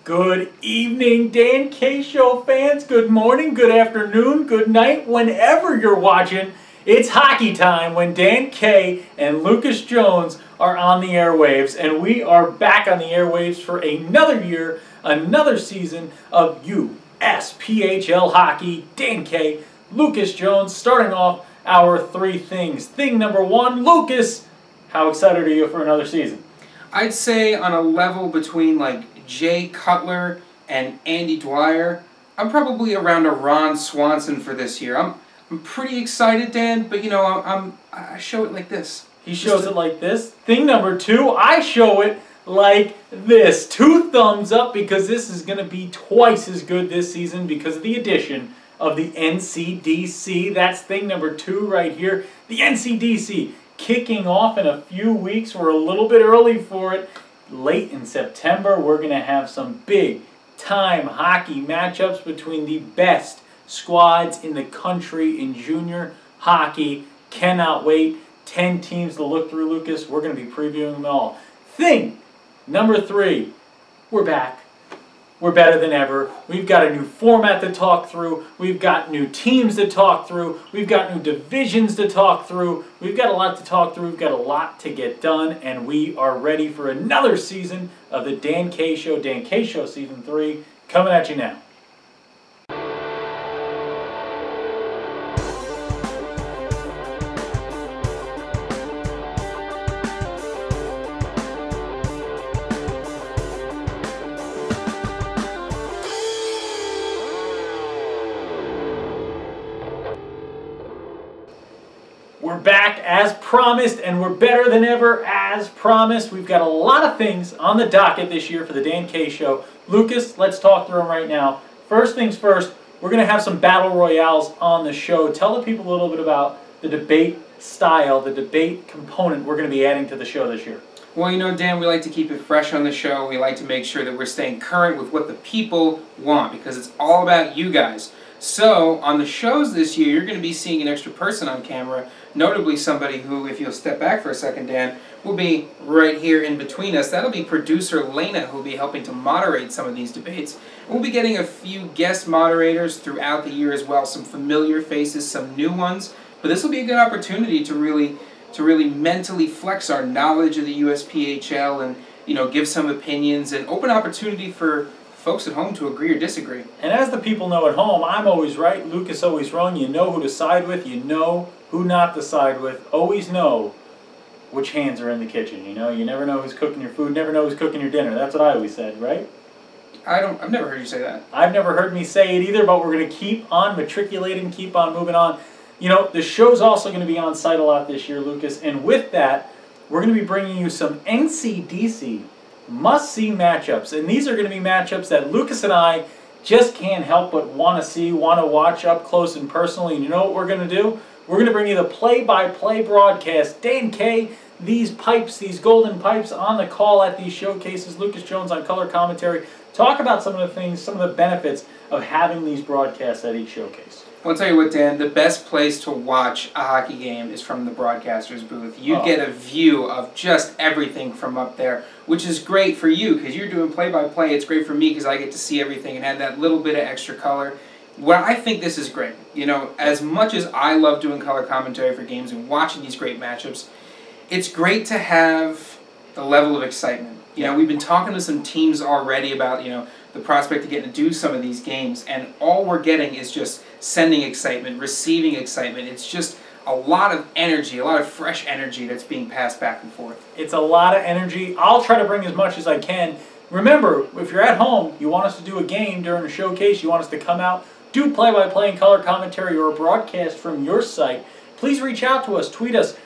Good evening, Dan K Show fans. Good morning, good afternoon, good night, whenever you're watching. It's hockey time when Dan K and Lucas Jones are on the airwaves, and we are back on the airwaves for another year, another season of USPHL hockey. Dan K, Lucas Jones, starting off our three things. Thing number one, Lucas, how excited are you for another season? I'd say on a level between like Jay Cutler and Andy Dwyer, I'm probably around a Ron Swanson for this year. I'm pretty excited, Dan, but you know, I show it like this. He shows it like this. Thing number two, I show it like this. 2 thumbs up because this is going to be twice as good this season because of the addition of the NCDC. That's thing number 2 right here. The NCDC kicking off in a few weeks. We're a little bit early for it. Late in September, we're going to have some big-time hockey matchups between the best squads in the country in junior hockey. Cannot wait. 10 teams to look through, Lucas. We're going to be previewing them all. Thing number 3, we're back. We're better than ever. We've got a new format to talk through. We've got new teams to talk through. We've got new divisions to talk through. We've got a lot to talk through. We've got a lot to get done. And we are ready for another season of the Dan K Show. Dan K Show Season 3 coming at you now. We're back as promised, and we're better than ever as promised. We've got a lot of things on the docket this year for the Dan K Show. Lucas, let's talk through them right now. First things first, we're going to have some battle royales on the show. Tell the people a little bit about the debate style, the debate component we're going to be adding to the show this year. Well, you know, Dan, we like to keep it fresh on the show. We like to make sure that we're staying current with what the people want because it's all about you guys. So, on the shows this year, you're going to be seeing an extra person on camera, notably somebody who, if you'll step back for a second, Dan, will be right here in between us. That'll be producer Lena, who will be helping to moderate some of these debates. We'll be getting a few guest moderators throughout the year as well, some familiar faces, some new ones. But this will be a good opportunity to really mentally flex our knowledge of the USPHL and, you know, give some opinions and open opportunity for folks at home to agree or disagree. And as the people know at home, I'm always right, Lucas always wrong. You know who to side with, you know who not to side with. Always know which hands are in the kitchen, you know? You never know who's cooking your food, never know who's cooking your dinner. That's what I always said, right? I've never heard you say that. I've never heard me say it either, but we're going to keep on matriculating, keep on moving on. You know, the show's also going to be on site a lot this year, Lucas, and with that, we're going to be bringing you some NCDC must-see matchups, and these are going to be matchups that Lucas and I just can't help but want to see, want to watch up close and personally. And you know what we're going to do? We're going to bring you the play-by-play broadcast. Dan K, these pipes, these golden pipes on the call at these showcases. Lucas Jones on color commentary. Talk about some of the things, some of the benefits of having these broadcasts at each showcase. I'll tell you what, Dan, the best place to watch a hockey game is from the broadcaster's booth. You get a view of just everything from up there, which is great for you because you're doing play-by-play. It's great for me because I get to see everything and add that little bit of extra color. Well, I think this is great. You know, as much as I love doing color commentary for games and watching these great matchups, it's great to have the level of excitement. You know, we've been talking to some teams already about, you know, the prospect of getting to do some of these games, and all we're getting is just sending excitement, receiving excitement. It's just a lot of energy, a lot of fresh energy that's being passed back and forth. It's a lot of energy. I'll try to bring as much as I can. Remember, if you're at home, you want us to do a game during a showcase, you want us to come out, do play-by-play and color commentary or a broadcast from your site, please reach out to us, tweet us.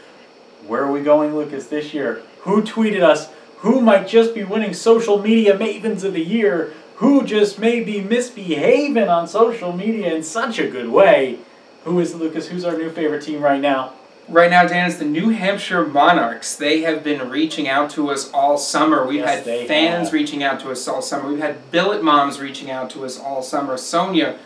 Where are we going, Lucas, this year? Who tweeted us? Who might just be winning social media mavens of the year? Who just may be misbehaving on social media in such a good way? Who is, Lucas, who's our new favorite team right now? Right now, Dan, it's the New Hampshire Monarchs. They have been reaching out to us all summer. We've had fans reaching out to us all summer. We've had billet moms reaching out to us all summer. Sonia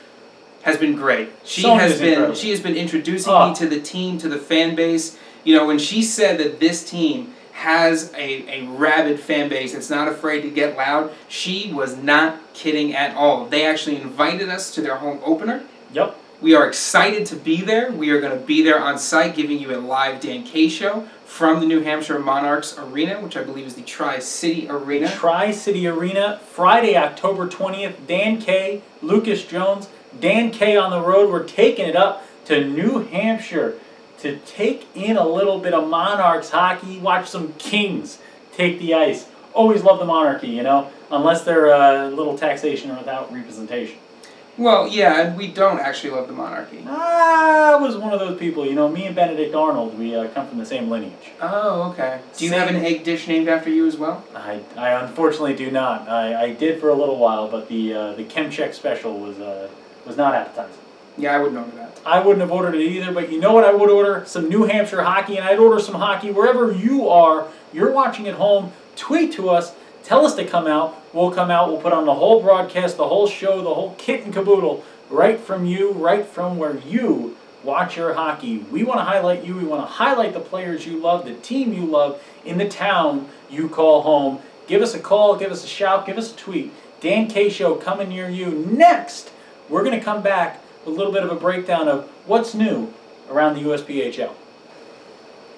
has been great. She has been introducing me to the team, to the fan base. You know, when she said that this team has a rabid fan base that's not afraid to get loud. She was not kidding at all. They actually invited us to their home opener. Yep. We are excited to be there. We are going to be there on site giving you a live Dan K show from the New Hampshire Monarchs Arena, which I believe is the Tri-City Arena. Tri-City Arena, Friday, October 20th. Dan K, Lucas Jones, Dan K on the road. We're taking it up to New Hampshire to take in a little bit of Monarchs hockey, watch some Kings take the ice. Always love the Monarchy, you know, unless they're a little taxation or without representation. Well, yeah, and we don't actually love the Monarchy. I was one of those people, you know, me and Benedict Arnold, we come from the same lineage. Oh, okay. Do you have an egg dish named after you as well? I unfortunately do not. I did for a little while, but the Chemcheck special was not appetizing. Yeah, I wouldn't order that. I wouldn't have ordered it either, but you know what I would order? Some New Hampshire hockey, and I'd order some hockey wherever you are. You're watching at home. Tweet to us. Tell us to come out. We'll come out. We'll put on the whole broadcast, the whole show, the whole kit and caboodle, right from you, right from where you watch your hockey. We want to highlight you. We want to highlight the players you love, the team you love, in the town you call home. Give us a call. Give us a shout. Give us a tweet. Dan K Show coming near you. Next, we're going to come back with a little bit of a breakdown of what's new around the USPHL.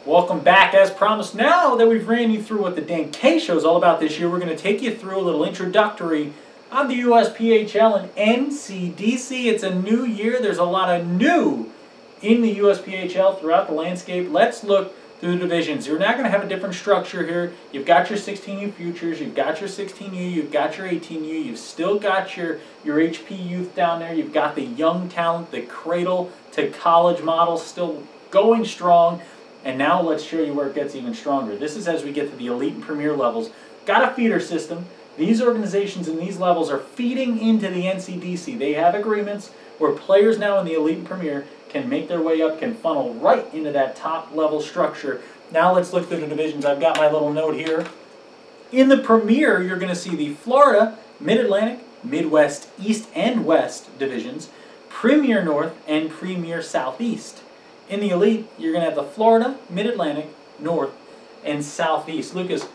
Welcome back, as promised. Now that we've ran you through what the Dan K Show is all about this year, we're going to take you through a little introductory on the USPHL and NCDC. It's a new year. There's a lot of new in the USPHL throughout the landscape. Let's look through the divisions. You're now going to have a different structure here. You've got your 16U futures, you've got your 16U, you've got your 18U, you've still got your HP youth down there, you've got the young talent, the cradle to college model still going strong. And now let's show you where it gets even stronger. This is as we get to the elite and premier levels. Got a feeder system. These organizations and these levels are feeding into the NCDC. They have agreements where players now in the elite and premier can make their way up, can funnel right into that top level structure. Now let's look through the divisions. I've got my little note here. In the premier, you're going to see the Florida, Mid-Atlantic, Midwest, East, and West divisions, Premier North, and Premier Southeast. In the elite, you're going to have the Florida, Mid-Atlantic, North, and Southeast. Lucas,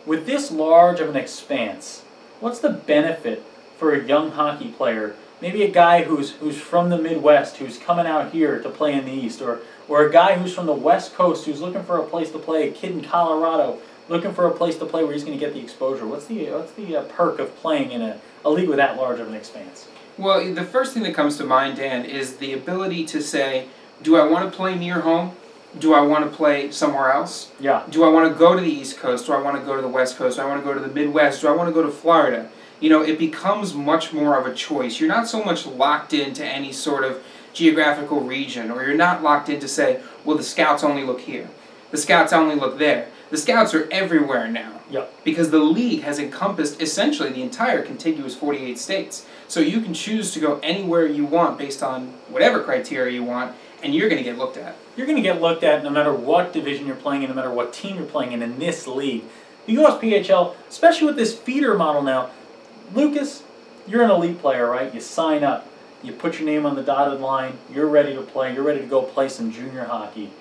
with this large of an expanse, what's the benefit for a young hockey player, maybe a guy who's from the Midwest, who's coming out here to play in the East, or a guy who's from the West Coast who's looking for a place to play, a kid in Colorado looking for a place to play where he's going to get the exposure? What's the perk of playing in a league with that large of an expanse? Well, the first thing that comes to mind, Dan, is the ability to say, do I want to play near home? Do I want to play somewhere else? Yeah. Do I want to go to the East Coast? Do I want to go to the West Coast? Do I want to go to the Midwest? Do I want to go to Florida? You know, it becomes much more of a choice. You're not so much locked into any sort of geographical region, or you're not locked into say, well, the scouts only look here. The scouts only look there. The scouts are everywhere now. Yep. Because the league has encompassed essentially the entire contiguous 48 states. So you can choose to go anywhere you want based on whatever criteria you want, and you're going to get looked at. You're going to get looked at no matter what division you're playing in, no matter what team you're playing in this league. The USPHL, especially with this feeder model now, Lucas, you're an elite player, right? You sign up, you put your name on the dotted line, you're ready to play, you're ready to go play some junior hockey.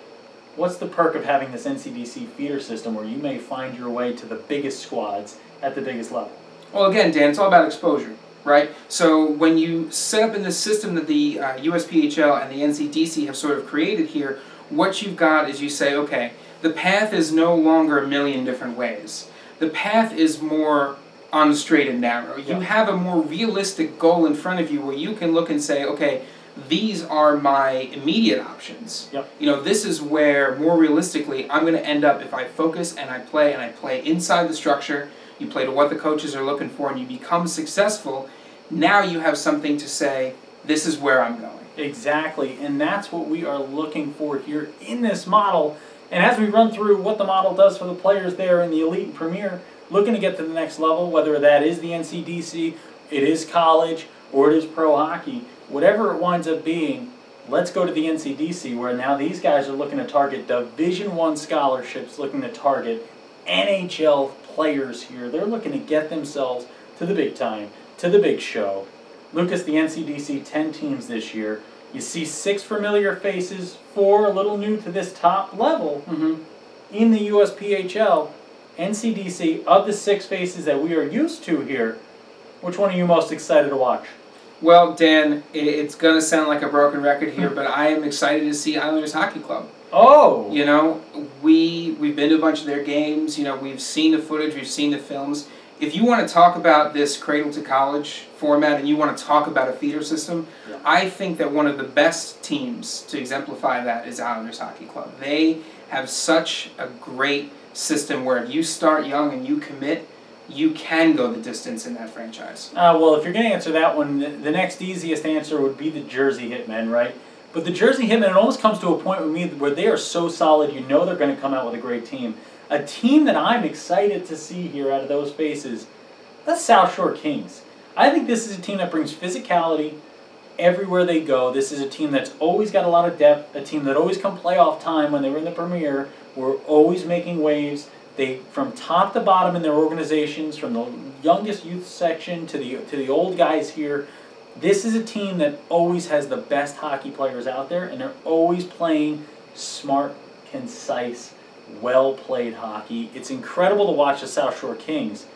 What's the perk of having this NCDC feeder system where you may find your way to the biggest squads at the biggest level? Well, again, Dan, it's all about exposure, right? So when you set up in the system that the USPHL and the NCDC have sort of created here, what you've got is you say, okay, the path is no longer a million different ways. The path is more on straight and narrow. You have a more realistic goal in front of you where you can look and say, okay, these are my immediate options. Yep. You know, this is where, more realistically, I'm going to end up if I focus and I play inside the structure, you play to what the coaches are looking for, and you become successful. Now you have something to say, this is where I'm going. Exactly, and that's what we are looking for here in this model. And as we run through what the model does for the players there in the Elite and Premier, looking to get to the next level, whether that is the NCDC, it is college, or it is pro hockey, whatever it winds up being, let's go to the NCDC, where now these guys are looking to target Division I scholarships, looking to target NHL players here. They're looking to get themselves to the big time, to the big show. Lucas, the NCDC, 10 teams this year. You see 6 familiar faces, 4 a little new to this top level. in the USPHL, NCDC, of the 6 faces that we are used to here, which one are you most excited to watch? Well, Dan, it's going to sound like a broken record here, but I am excited to see Islanders Hockey Club. Oh! You know, we've been to a bunch of their games. You know, we've seen the footage, we've seen the films. If you want to talk about this cradle to college format and you want to talk about a feeder system, yeah. I think that one of the best teams to exemplify that is Islanders Hockey Club. They have such a great system where if you start young and you commit, you can go the distance in that franchise. Well, if you're going to answer that one, the next easiest answer would be the Jersey Hitmen, right? But the Jersey Hitmen, it almost comes to a point with me where they are so solid, you know they're going to come out with a great team. A team that I'm excited to see here out of those faces, the South Shore Kings. I think this is a team that brings physicality everywhere they go. This is a team that's always got a lot of depth, a team that always come playoff time when they were in the Premier, were always making waves. They, from top to bottom in their organizations, from the youngest youth section to the old guys here, this is a team that always has the best hockey players out there, and they're always playing smart, concise, well-played hockey. It's incredible to watch the South Shore Kings.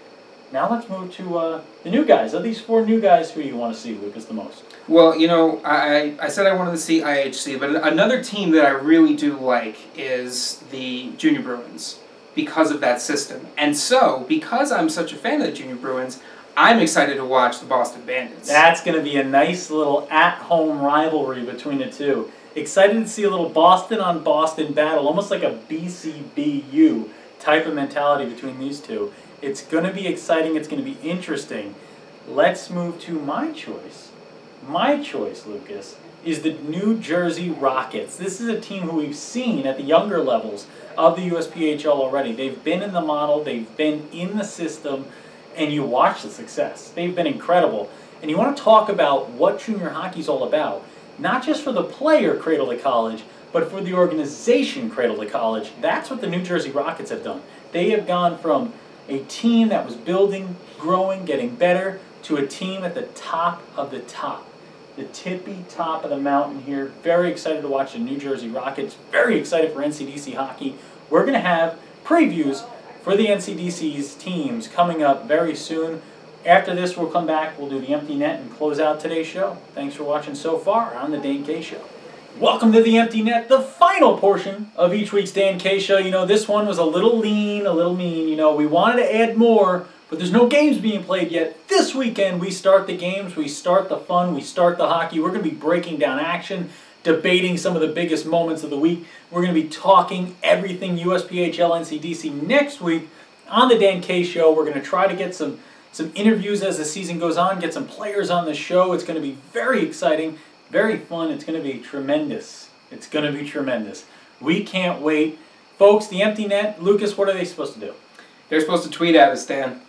Now let's move to the new guys. Of these 4 new guys, who do you want to see, Lucas, the most? Well, you know, I said I wanted to see IHC, but another team that I really do like is the Junior Bruins because of that system. And so, because I'm such a fan of the Junior Bruins, I'm excited to watch the Boston Bandits. That's going to be a nice little at-home rivalry between the two. Excited to see a little Boston-on-Boston battle, almost like a BCBU type of mentality between these two. It's going to be exciting. It's going to be interesting. Let's move to my choice. My choice, Lucas, is the New Jersey Rockets. This is a team who we've seen at the younger levels of the USPHL already. They've been in the model. They've been in the system. And you watch the success. They've been incredible. And you want to talk about what junior hockey is all about. Not just for the player cradle to college, but for the organization cradle to college. That's what the New Jersey Rockets have done. They have gone from a team that was building, growing, getting better, to a team at the top of the top. The tippy top of the mountain here. Very excited to watch the New Jersey Rockets. Very excited for NCDC hockey. We're going to have previews for the NCDC's teams coming up very soon. After this, we'll come back, we'll do the empty net and close out today's show. Thanks for watching so far on the Dan K Show. Welcome to the empty net, the final portion of each week's Dan K Show. You know, this one was a little lean, a little mean. You know, we wanted to add more, but there's no games being played yet. This weekend, we start the games, we start the fun, we start the hockey. We're going to be breaking down action, debating some of the biggest moments of the week. We're going to be talking everything USPHL NCDC next week on the Dan K Show. We're going to try to get some interviews as the season goes on, get some players on the show. It's going to be very exciting, very fun. It's going to be tremendous. It's going to be tremendous. We can't wait. Folks, the empty net, Lucas, what are they supposed to do? They're supposed to tweet at us, Dan.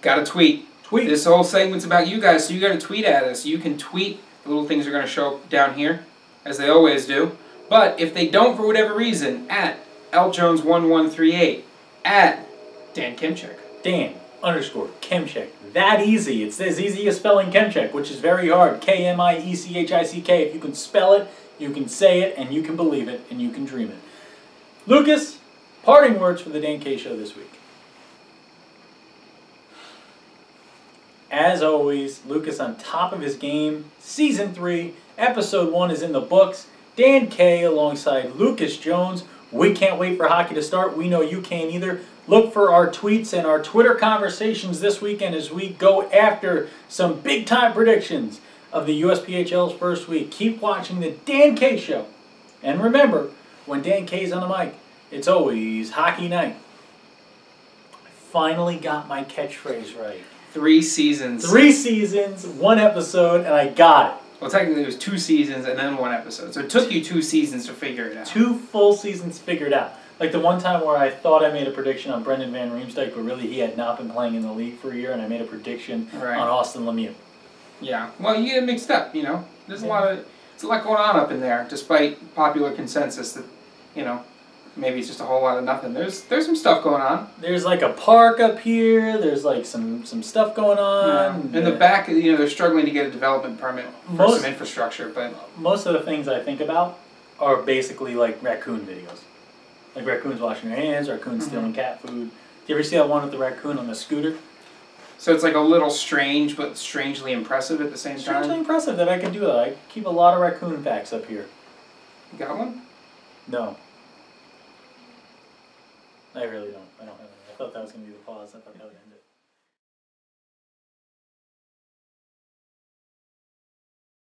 Got to tweet. Tweet. This whole segment's about you guys, so you got to tweet at us. You can tweet. The little things are going to show up down here, as they always do. But if they don't for whatever reason, at LJones1138, at Dan Kimchek. Dan_Kimchek. That easy. It's as easy as spelling Kimchek, which is very hard. K-M-I-E-C-H-I-C-K. If you can spell it, you can say it, and you can believe it, and you can dream it. Lucas, parting words for the Dan K Show this week. As always, Lucas on top of his game. Season 3, Episode 1 is in the books. Dan K alongside Lucas Jones. We can't wait for hockey to start. We know you can't either. Look for our tweets and our Twitter conversations this weekend as we go after some big-time predictions of the USPHL's first week. Keep watching the Dan K Show. And remember, when Dan K's on the mic, it's always hockey night. I finally got my catchphrase right. 3 seasons. 3 seasons, 1 episode, and I got it. Well, technically it was 2 seasons and then 1 episode. So it took you 2 seasons to figure it out. 2 full seasons figured out. Like the one time where I thought I made a prediction on Brendan Van Riemsdyk, but really he had not been playing in the league for a year, and I made a prediction on Austin Lemieux. Yeah. Well, you get it mixed up, you know. There's a lot going on up in there, despite popular consensus that, you know, maybe it's just a whole lot of nothing. There's some stuff going on. There's like a park up here. There's like some stuff going on. Yeah. In the back, you know, they're struggling to get a development permit for some infrastructure, but most of the things I think about are basically like raccoon videos. Like raccoons washing their hands, raccoons stealing cat food. Do you ever see that one with the raccoon on the scooter? So it's like a little strange, but strangely impressive at the same time? Strangely impressive that I can do that. I keep a lot of raccoon facts up here. You got one? No. I really don't. I don't have any. I thought that was going to be the pause. I thought that would end it.